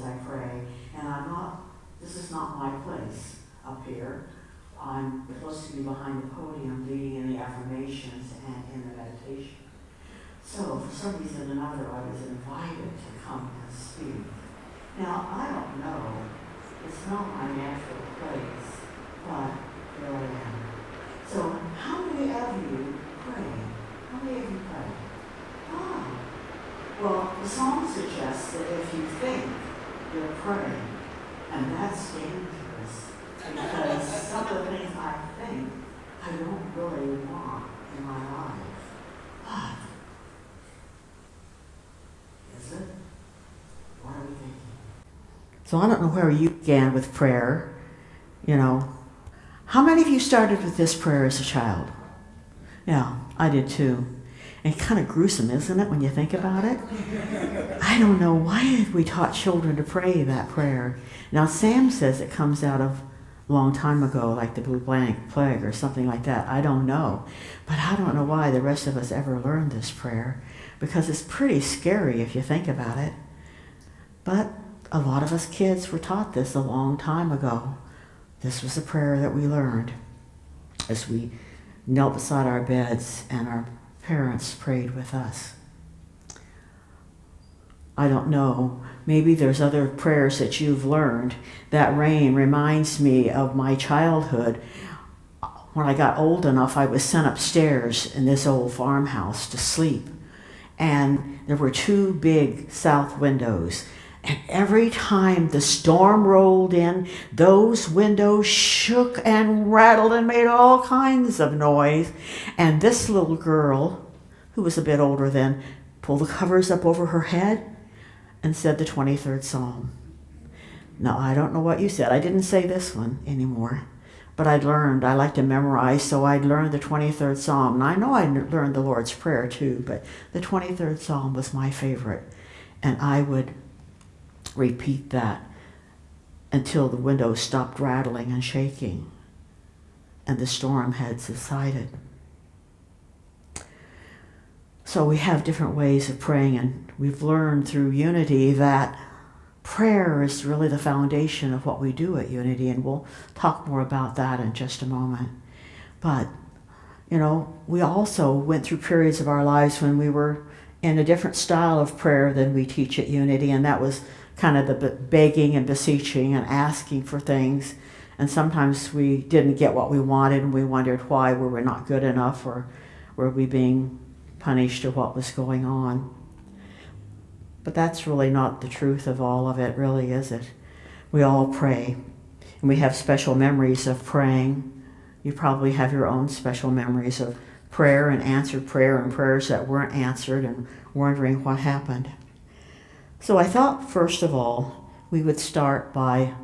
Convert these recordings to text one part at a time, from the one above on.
I pray. And this is not my place up here. I'm supposed to be behind the podium leading in the affirmations and in the meditation. So for some reason or another, I was invited to come and speak. Now, I don't know. It's not my natural place, but here I am. So how many of you pray? How many of you pray? Well, the song suggests that if you think you're praying, and that's dangerous, because some of the things I think I don't really want in my life. But is it? What are we thinking? So I don't know where you began with prayer, How many of you started with this prayer as a child? Yeah, I did too. And kind of gruesome, isn't it, when you think about it? I don't know, why we taught children to pray that prayer. Now, Sam says it comes out of a long time ago, like the Blue Plague or something like that. I don't know. But I don't know why the rest of us ever learned this prayer, because it's pretty scary if you think about it. But a lot of us kids were taught this a long time ago. This was a prayer that we learned as we knelt beside our beds and our parents prayed with us. I don't know, maybe there's other prayers that you've learned. That rain reminds me of my childhood. When I got old enough, I was sent upstairs in this old farmhouse to sleep. And there were 2 big south windows. And every time the storm rolled in, those windows shook and rattled and made all kinds of noise. And this little girl, who was a bit older then, pulled the covers up over her head and said the 23rd Psalm. Now, I don't know what you said. I didn't say this one anymore. But I like to memorize, so I'd learned the 23rd Psalm. And I know I learned the Lord's Prayer too, but the 23rd Psalm was my favorite. And I would repeat that until the windows stopped rattling and shaking and the storm had subsided. So we have different ways of praying, and we've learned through Unity that prayer is really the foundation of what we do at Unity, and we'll talk more about that in just a moment. But, we also went through periods of our lives when we were in a different style of prayer than we teach at Unity, and that was kind of the begging and beseeching and asking for things. And sometimes we didn't get what we wanted, and we wondered why we were not good enough, or were we being punished, or what was going on. But that's really not the truth of all of it, really, is it? We all pray, and we have special memories of praying. You probably have your own special memories of prayer and answered prayer and prayers that weren't answered and wondering what happened. So I thought, first of all, we would start by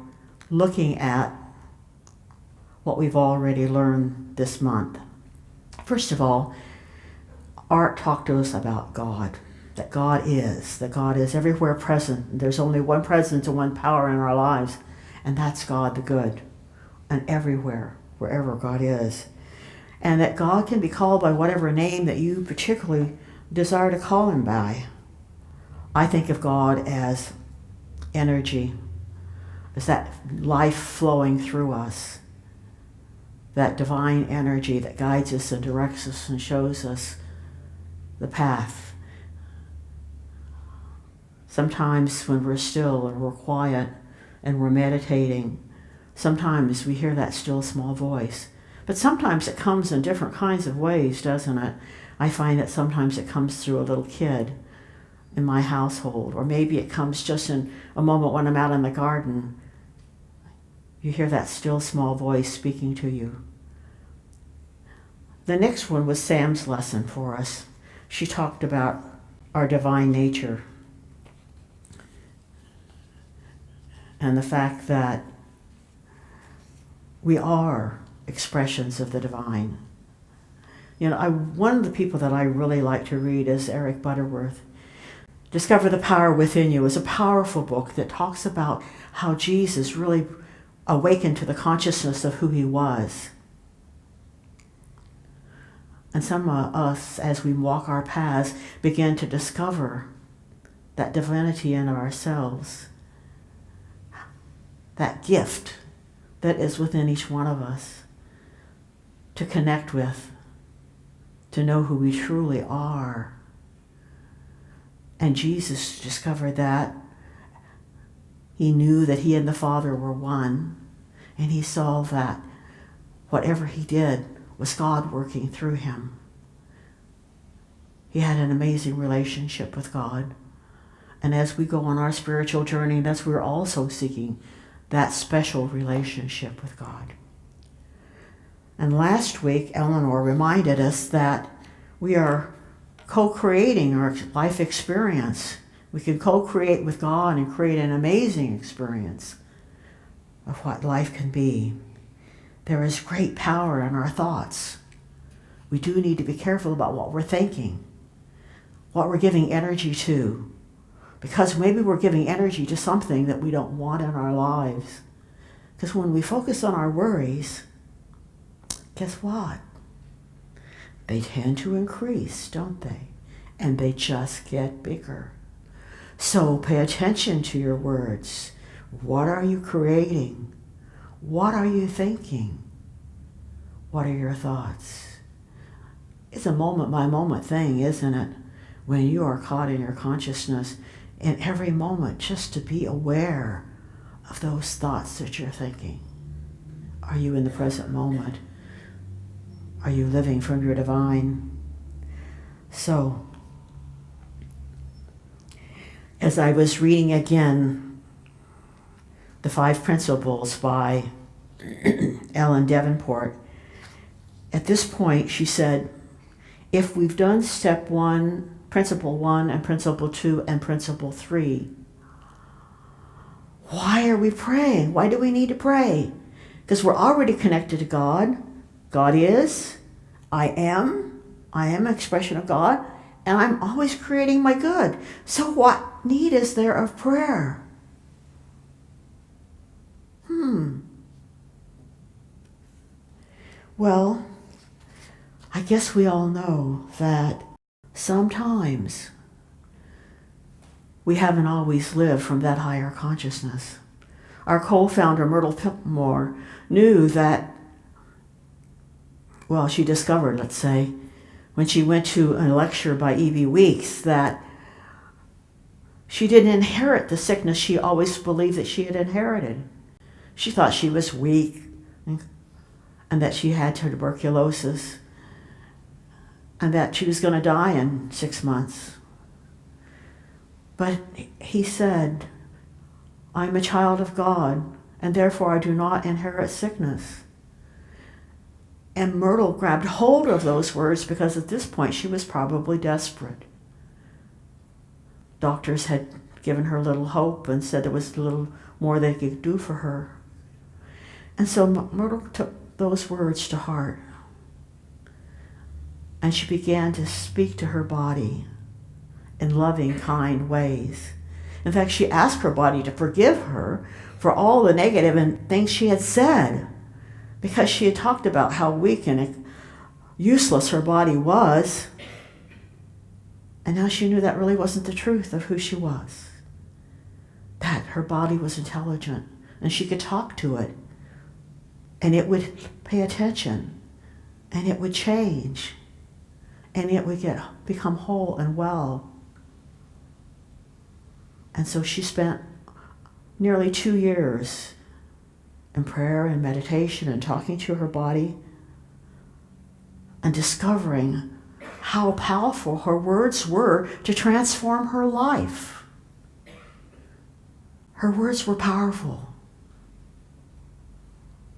looking at what we've already learned this month. First of all, Art talked to us about God, that God is everywhere present. There's only one presence and one power in our lives, and that's God the good, and everywhere, wherever God is. And that God can be called by whatever name that you particularly desire to call him by. I think of God as energy, as that life flowing through us, that divine energy that guides us and directs us and shows us the path. Sometimes when we're still and we're quiet and we're meditating, sometimes we hear that still small voice. But sometimes it comes in different kinds of ways, doesn't it? I find that sometimes it comes through a little kid in my household, or maybe it comes just in a moment when I'm out in the garden. You hear that still small voice speaking to you. The next one was Sam's lesson for us. She talked about our divine nature and the fact that we are expressions of the divine. One of the people that I really like to read is Eric Butterworth. Discover the Power Within You is a powerful book that talks about how Jesus really awakened to the consciousness of who he was. And some of us, as we walk our paths, begin to discover that divinity in ourselves. that gift that is within each one of us to connect with, to know who we truly are. And Jesus discovered that. He knew that he and the Father were one, and he saw that whatever he did was God working through him. He had an amazing relationship with God. And as we go on our spiritual journey, that's we're also seeking that special relationship with God. And last week, Eleanor reminded us that we are co-creating our life experience. We can co-create with God and create an amazing experience of what life can be. There is great power in our thoughts. We do need to be careful about what we're thinking, what we're giving energy to, because maybe we're giving energy to something that we don't want in our lives. Because when we focus on our worries, guess what? They tend to increase, don't they? And they just get bigger. So pay attention to your words. What are you creating? What are you thinking? What are your thoughts? It's a moment-by-moment thing, isn't it? When you are caught in your consciousness, in every moment, just to be aware of those thoughts that you're thinking. Are you in the present moment? Are you living from your divine? So, as I was reading again The 5 Principles by Ellen Davenport, at this point she said, if we've done step 1, principle 1 and principle 2 and principle 3, why are we praying? Why do we need to pray? Because we're already connected to God. God is, I am an expression of God, and I'm always creating my good. So what need is there of prayer? Well, I guess we all know that sometimes we haven't always lived from that higher consciousness. Our co-founder, Myrtle Piltmore, knew that, well, she discovered, let's say, when she went to a lecture by E.V. Weeks, that she didn't inherit the sickness she always believed that she had inherited. She thought she was weak and that she had tuberculosis and that she was going to die in 6 months. But he said, I'm a child of God, and therefore I do not inherit sickness. And Myrtle grabbed hold of those words because at this point she was probably desperate. Doctors had given her little hope and said there was a little more they could do for her. And so Myrtle took those words to heart. And she began to speak to her body in loving, kind ways. In fact, she asked her body to forgive her for all the negative and things she had said, because she had talked about how weak and useless her body was. And now she knew that really wasn't the truth of who she was. That her body was intelligent and she could talk to it. And it would pay attention. And it would change. And it would become whole and well. And so she spent nearly 2 years in prayer and meditation and talking to her body and discovering how powerful her words were to transform her life. Her words were powerful.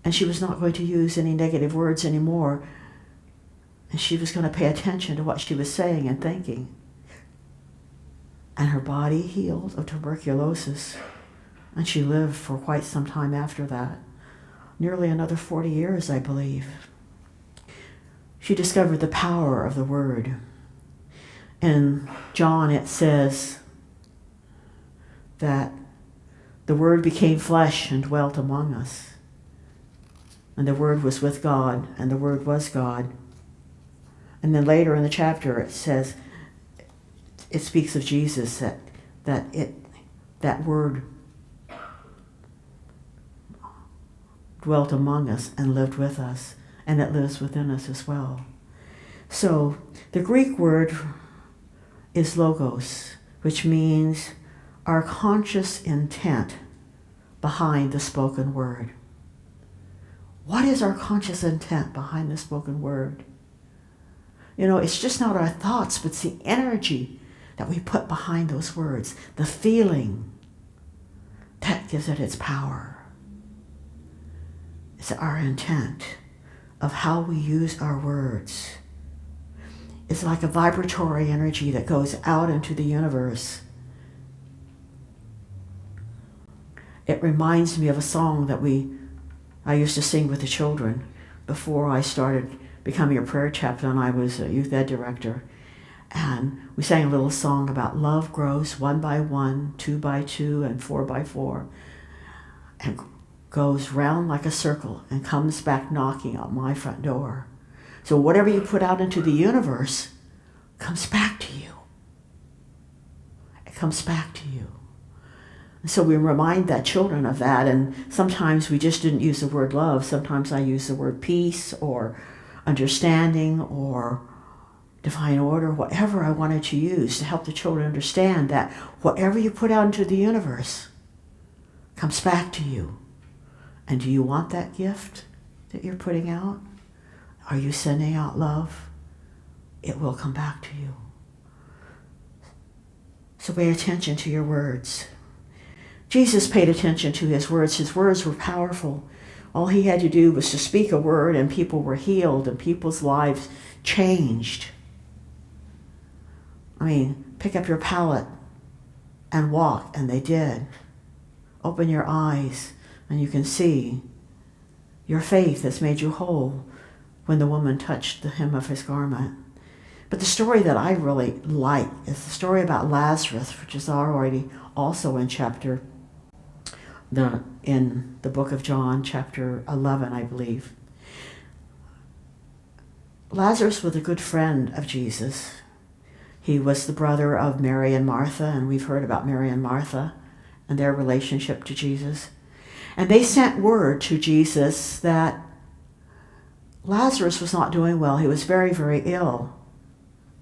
And she was not going to use any negative words anymore. And she was going to pay attention to what she was saying and thinking. And her body healed of tuberculosis. And she lived for quite some time after that. Nearly another 40 years, I believe. She discovered the power of the word. In John, it says that the word became flesh and dwelt among us. And the word was with God, and the word was God. And then later in the chapter, it says, it speaks of Jesus, that word dwelt among us and lived with us, and it lives within us as well. So the Greek word is logos, which means our conscious intent behind the spoken word. What is our conscious intent behind the spoken word? It's just not our thoughts, but it's the energy that we put behind those words, the feeling that gives it its power. It's our intent of how we use our words. It's like a vibratory energy that goes out into the universe. It reminds me of a song that I used to sing with the children before I started becoming a prayer chaplain. I was a youth ed director. And we sang a little song about love grows 1 by 1, 2 by 2, and 4 by 4, and goes round like a circle and comes back knocking on my front door. So whatever you put out into the universe comes back to you. It comes back to you. And so we remind the children of that, and sometimes we just didn't use the word love. Sometimes I use the word peace or understanding or divine order, whatever I wanted to use to help the children understand that whatever you put out into the universe comes back to you. And do you want that gift that you're putting out? Are you sending out love? It will come back to you. So pay attention to your words. Jesus paid attention to his words. His words were powerful. All he had to do was to speak a word and people were healed and people's lives changed. Pick up your pallet and walk, and they did. Open your eyes and you can see. Your faith has made you whole when the woman touched the hem of his garment. But the story that I really like is the story about Lazarus, which is already also in in the book of John, chapter 11, I believe. Lazarus was a good friend of Jesus. He was the brother of Mary and Martha, and we've heard about Mary and Martha and their relationship to Jesus. And they sent word to Jesus that Lazarus was not doing well. He was very, very ill.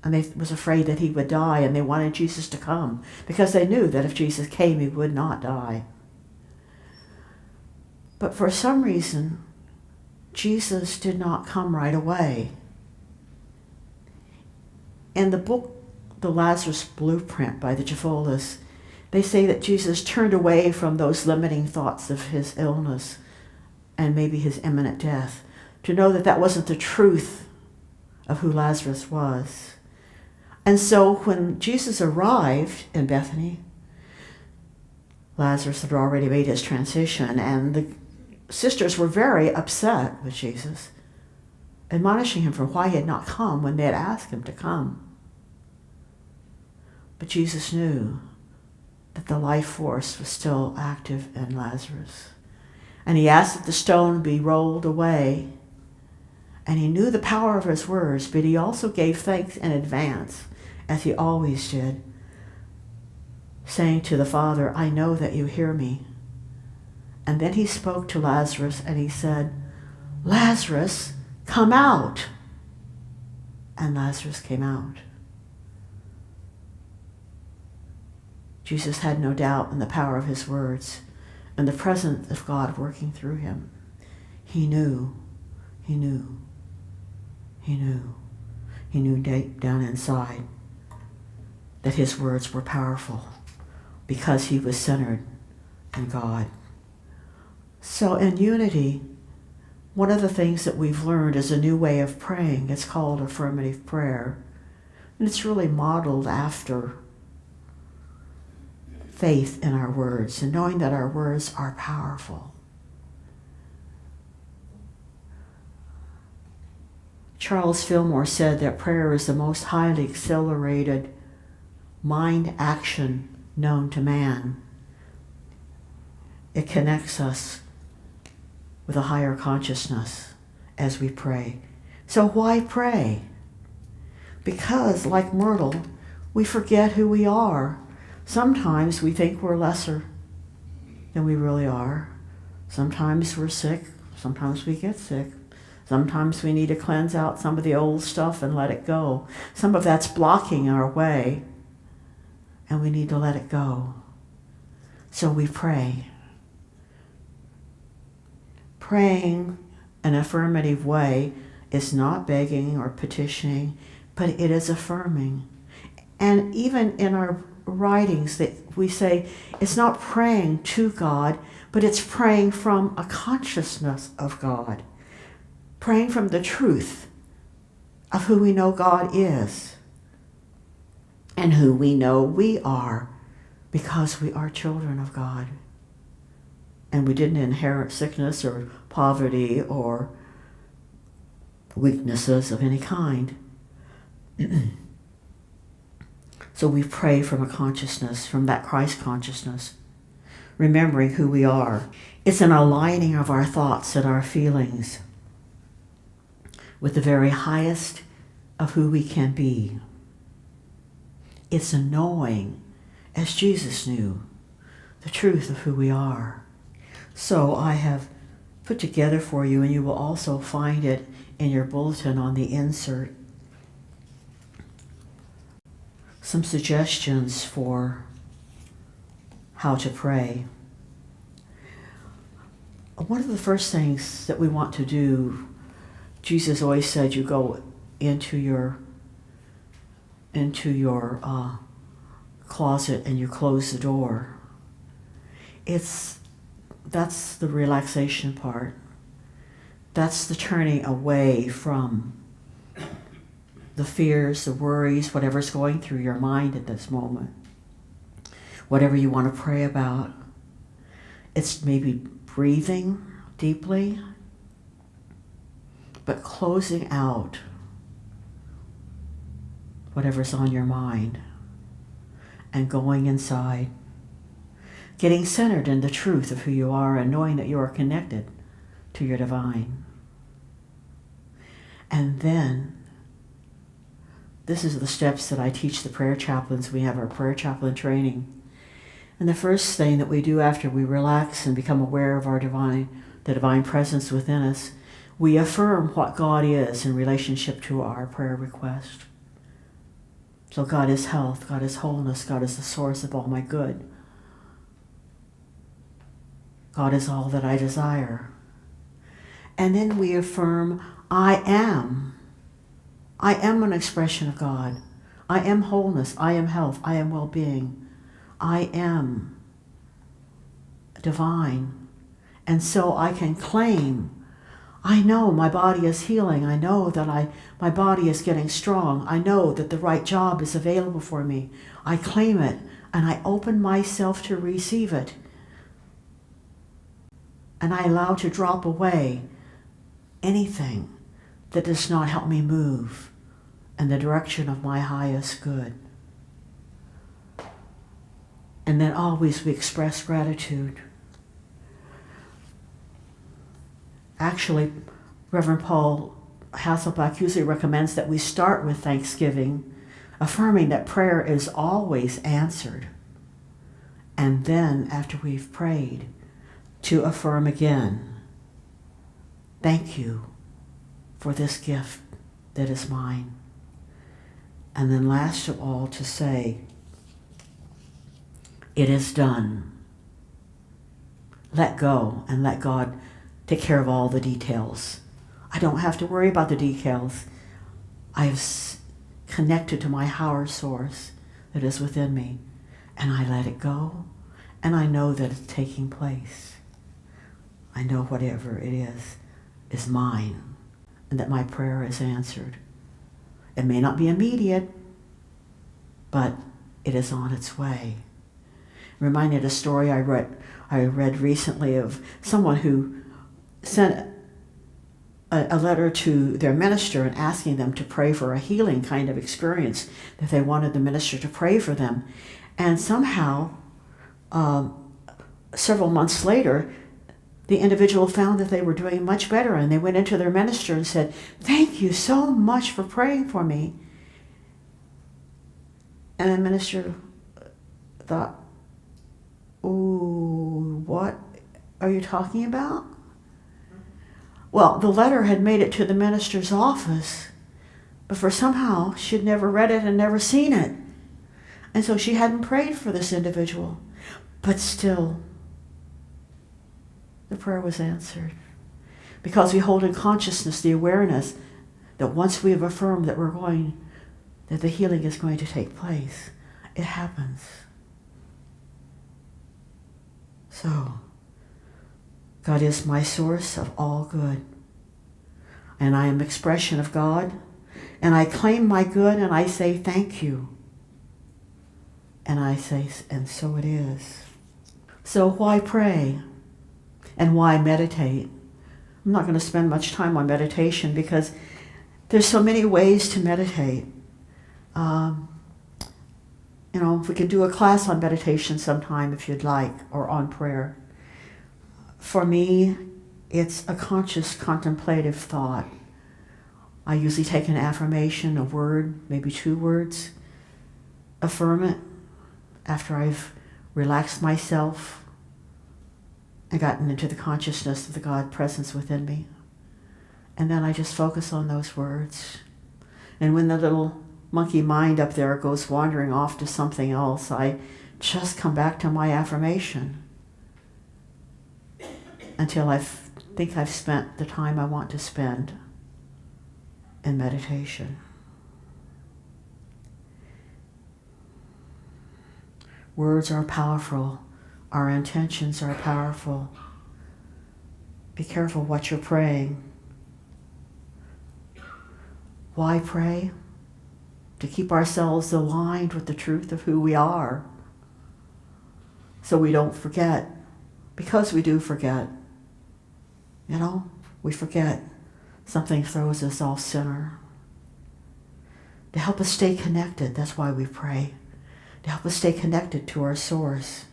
And they was afraid that he would die, and they wanted Jesus to come because they knew that if Jesus came, he would not die. But for some reason, Jesus did not come right away. In the book, The Lazarus Blueprint by the Jaffolas, they say that Jesus turned away from those limiting thoughts of his illness and maybe his imminent death to know that that wasn't the truth of who Lazarus was. And so when Jesus arrived in Bethany, Lazarus had already made his transition, and the sisters were very upset with Jesus, admonishing him for why he had not come when they had asked him to come. But Jesus knew that the life force was still active in Lazarus. And he asked that the stone be rolled away. And he knew the power of his words, but he also gave thanks in advance, as he always did, saying to the Father, I know that you hear me. And then he spoke to Lazarus and he said, Lazarus, come out. And Lazarus came out. Jesus had no doubt in the power of his words and the presence of God working through him. He knew deep down inside that his words were powerful because he was centered in God. So in unity, one of the things that we've learned is a new way of praying. It's called affirmative prayer. And it's really modeled after faith in our words and knowing that our words are powerful. Charles Fillmore said that prayer is the most highly accelerated mind action known to man. It connects us with a higher consciousness as we pray. So why pray? Because, like Myrtle, we forget who we are. Sometimes we think we're lesser than we really are. Sometimes we're sick. Sometimes we get sick. Sometimes we need to cleanse out some of the old stuff and let it go. Some of that's blocking our way, and we need to let it go. So we pray. Praying an affirmative way is not begging or petitioning, but it is affirming. And even in our writings that we say it's not praying to God, but it's praying from a consciousness of God. Praying from the truth of who we know God is and who we know we are because we are children of God. And we didn't inherit sickness or poverty or weaknesses of any kind. So we pray from a consciousness, from that Christ consciousness, remembering who we are. It's an aligning of our thoughts and our feelings with the very highest of who we can be. It's a knowing, as Jesus knew, the truth of who we are. So I have put together for you, and you will also find it in your bulletin on the insert, some suggestions for how to pray. One of the first things that we want to do, Jesus always said, you go into your closet and you close the door. That's the relaxation part. That's the turning away from the fears, the worries, whatever's going through your mind at this moment. Whatever you want to pray about. It's maybe breathing deeply, but closing out whatever's on your mind and going inside, getting centered in the truth of who you are and knowing that you are connected to your divine. And then, this is the steps that I teach the prayer chaplains. We have our prayer chaplain training. And the first thing that we do after we relax and become aware of the divine presence within us, we affirm what God is in relationship to our prayer request. So God is health, God is wholeness, God is the source of all my good. God is all that I desire. And then we affirm, I am. I am an expression of God. I am wholeness, I am health, I am well-being. I am divine. And so I can claim, I know my body is healing. I know that my body is getting strong. I know that the right job is available for me. I claim it and I open myself to receive it. And I allow to drop away anything that does not help me move in the direction of my highest good. And then always we express gratitude. Actually, Reverend Paul Hasselbach usually recommends that we start with thanksgiving, affirming that prayer is always answered. And then, after we've prayed, to affirm again, thank you for this gift that is mine. And then last of all, to say, it is done. Let go and let God take care of all the details. I don't have to worry about the details. I have connected to my higher source that is within me, and I let it go, and I know that it's taking place. I know whatever it is mine, and that my prayer is answered. It may not be immediate, but it is on its way. Reminded a story I read recently of someone who sent a letter to their minister and asking them to pray for a healing kind of experience, that they wanted the minister to pray for them. And somehow, several months later, the individual found that they were doing much better, and they went into their minister and said, "Thank you so much for praying for me." And the minister thought, "Ooh, what are you talking about?" Well, the letter had made it to the minister's office, but for somehow she'd never read it and never seen it. And so she hadn't prayed for this individual. But still, the prayer was answered. Because we hold in consciousness the awareness that once we have affirmed that that the healing is going to take place, it happens. So, God is my source of all good. And I am expression of God. And I claim my good and I say thank you. And I say, and so it is. So why pray? And why meditate? I'm not going to spend much time on meditation because there's so many ways to meditate. We could do a class on meditation sometime if you'd like, or on prayer. For me, it's a conscious contemplative thought. I usually take an affirmation, a word, maybe 2 words, affirm it after I've relaxed myself and gotten into the consciousness of the God presence within me. And then I just focus on those words. And when the little monkey mind up there goes wandering off to something else, I just come back to my affirmation until I think I've spent the time I want to spend in meditation. Words are powerful. Our intentions are powerful. Be careful what you're praying. Why pray? To keep ourselves aligned with the truth of who we are, so we don't forget, because we do forget. We forget. Something throws us off center. To help us stay connected, that's why we pray. To help us stay connected to our source.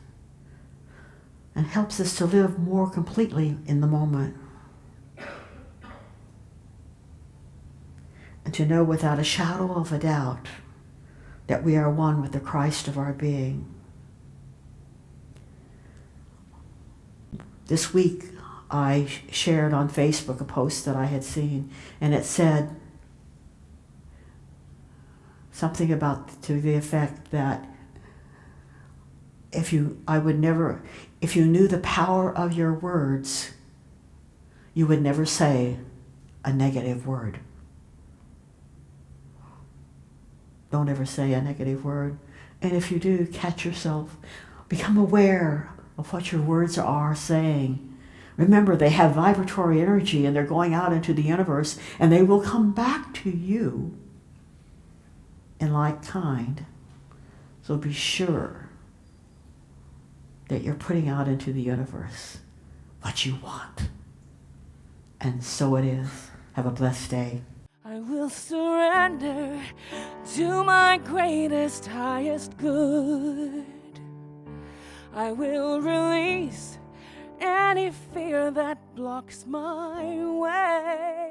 And helps us to live more completely in the moment. And to know without a shadow of a doubt that we are one with the Christ of our being. This week, I shared on Facebook a post that I had seen, and it said something to the effect that if you knew the power of your words, you would never say a negative word. Don't ever say a negative word. And if you do, catch yourself. Become aware of what your words are saying. Remember, they have vibratory energy and they're going out into the universe and they will come back to you in like kind. So be sure that you're putting out into the universe what you want. And so it is. Have a blessed day. I will surrender to my greatest, highest good. I will release any fear that blocks my way.